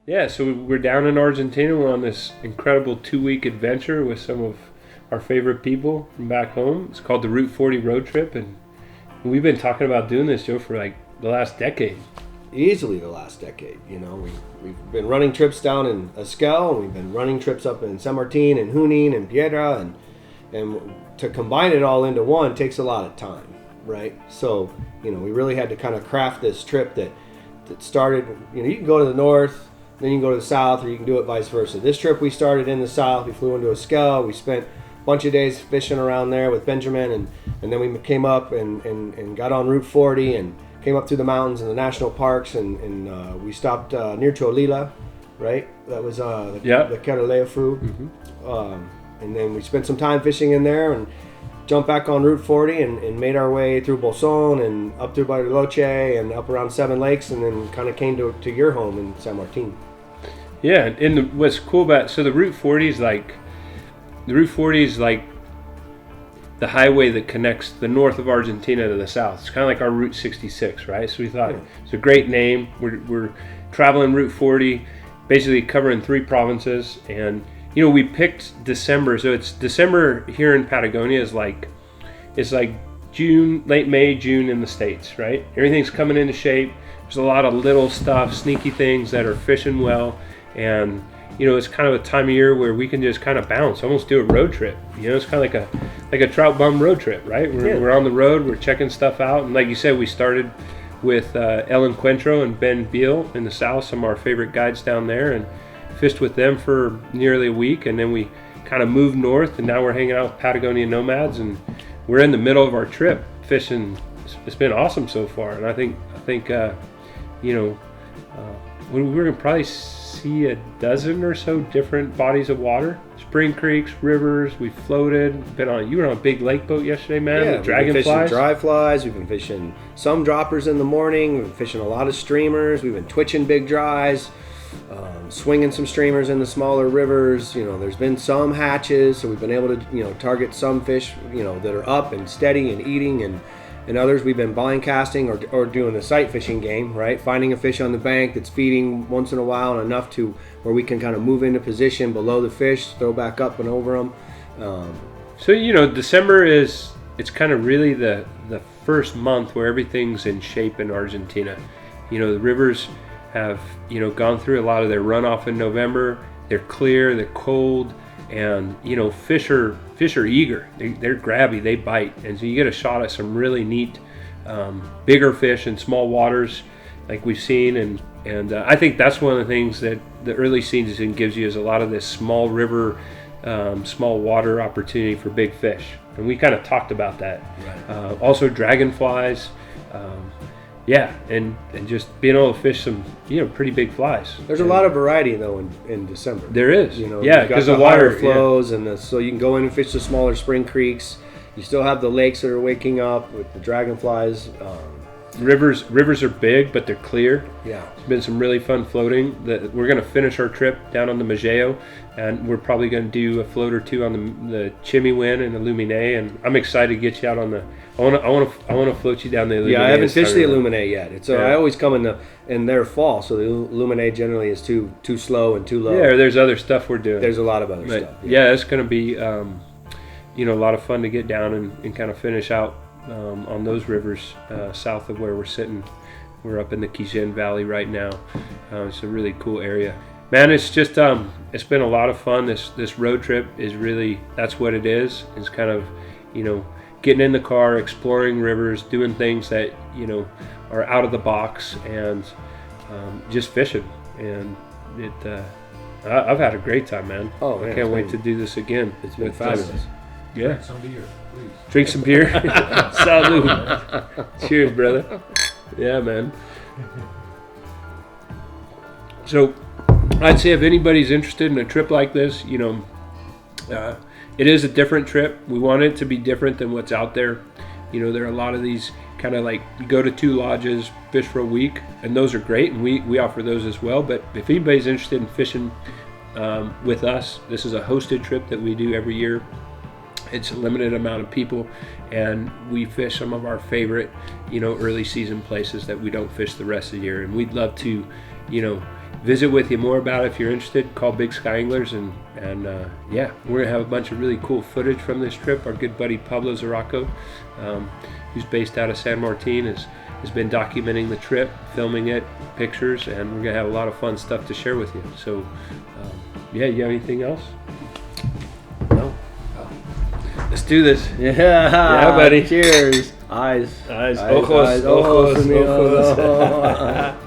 Yeah, so we're down in Argentina. We're on this incredible 2-week adventure with some of our favorite people from back home. It's called the Route 40 Road Trip, and we've been talking about doing this, Joe, for like the last decade. Easily the last decade. You know, we've been running trips down in Esquel, and we've been running trips up in San Martin and Junín and Piedra, and to combine it all into one takes a lot of time, right? So, you know, we really had to kind of craft this trip that started, you know, you can go to the north, then you can go to the south, or you can do it vice versa. This trip we started in the south. We flew into Esquel. We spent a bunch of days fishing around there with Benjamin, and then we came up and got on Route 40 and came up through the mountains and the national parks, and we stopped near Cholila, right? That was the Caroleufu. Mm-hmm. And then we spent some time fishing in there and jumped back on Route 40 and made our way through Bolson and up through Bariloche and up around Seven Lakes, and then kind of came to your home in San Martin. Yeah, and what's cool about the Route 40 is like the highway that connects the north of Argentina to the south. It's kind of like our Route 66, right? So we thought it's a great name. We're traveling Route 40, basically covering 3 provinces, and you know, we picked December, so it's December here in Patagonia is like June, late May, June in the States, right? Everything's coming into shape. There's a lot of little stuff, sneaky things that are fishing well, and you know, it's kind of a time of year where we can just kind of bounce, almost do a road trip. You know, it's kind of like a trout bum road trip, right? We're on the road, we're checking stuff out, and like you said, we started with El Encuentro and Ben Beal in the south, some of our favorite guides down there, and fished with them for nearly a week, and then we kind of moved north, and now we're hanging out with Patagonia nomads, and we're in the middle of our trip fishing. It's been awesome so far, and I think you know, we're gonna probably see a dozen or so different bodies of water, spring creeks, rivers. We floated. You were on a big lake boat yesterday, man. Yeah, with dragonflies. We've been fishing dry flies. We've been fishing some droppers in the morning. We've been fishing a lot of streamers. We've been twitching big dries, swinging some streamers in the smaller rivers. You know, there's been some hatches, so we've been able to, you know, target some fish, you know, that are up and steady and eating, and others we've been blind casting or doing the sight fishing game, right? Finding a fish on the bank that's feeding once in a while and enough to where we can kind of move into position below the fish, throw back up and over them. So, you know, December it's kind of really the first month where everything's in shape in Argentina. You know, the rivers have, you know, gone through a lot of their runoff in November. They're clear, they're cold, and you know, fish are eager. They're grabby, they bite, and so you get a shot at some really neat bigger fish in small waters like we've seen, and I think that's one of the things that the early season gives you is a lot of this small river, small water opportunity for big fish, and we kind of talked about that. Right. Also dragonflies. Yeah, and just being able to fish some, you know, pretty big flies. There's a lot of variety though in December. There is, you know, yeah, because the water flows, and so you can go in and fish the smaller spring creeks. You still have the lakes that are waking up with the dragonflies. Rivers are big, but they're clear. Yeah, it's been some really fun floating. We're going to finish our trip down on the Mageo, and we're probably going to do a float or two on the Chimiwin and the Lumine. And I'm excited to get you out on the. I want to float you down the Lumine. Yeah, I haven't fished the Lumine yet. It's I always come in their fall, so the Lumine generally is too slow and too low. Yeah, there's other stuff we're doing. There's a lot of other stuff. Yeah, it's going to be you know, a lot of fun to get down and kind of finish out on those rivers south of where we're sitting. We're up in the Quijén Valley right now. It's a really cool area. Man, it's just it's been a lot of fun. This road trip is really, that's what it is. It's kind of, you know, getting in the car, exploring rivers, doing things that, you know, are out of the box, and just fishing. And I've had a great time, man. Oh, man, I can't wait to do this again. It's been fabulous. Yeah. Drink some beer, please. Drink some beer. Salud. Cheers, brother. Yeah, man. So I'd say if anybody's interested in a trip like this, you know, it is a different trip. We want it to be different than what's out there. You know, there are a lot of these kind of like, you go to 2 lodges, fish for a week, and those are great, and we offer those as well. But if anybody's interested in fishing with us, this is a hosted trip that we do every year. It's a limited amount of people, and we fish some of our favorite, you know, early season places that we don't fish the rest of the year. And we'd love to, you know, visit with you more about it if you're interested. Call Big Sky Anglers, and yeah, we're gonna have a bunch of really cool footage from this trip. Our good buddy Pablo Zarraco, who's based out of San Martin, has been documenting the trip, filming it, pictures, and we're gonna have a lot of fun stuff to share with you. So yeah, you have anything else? No. Let's do this. Yeah, buddy. Cheers. Eyes. Ojos, ojos, ojos.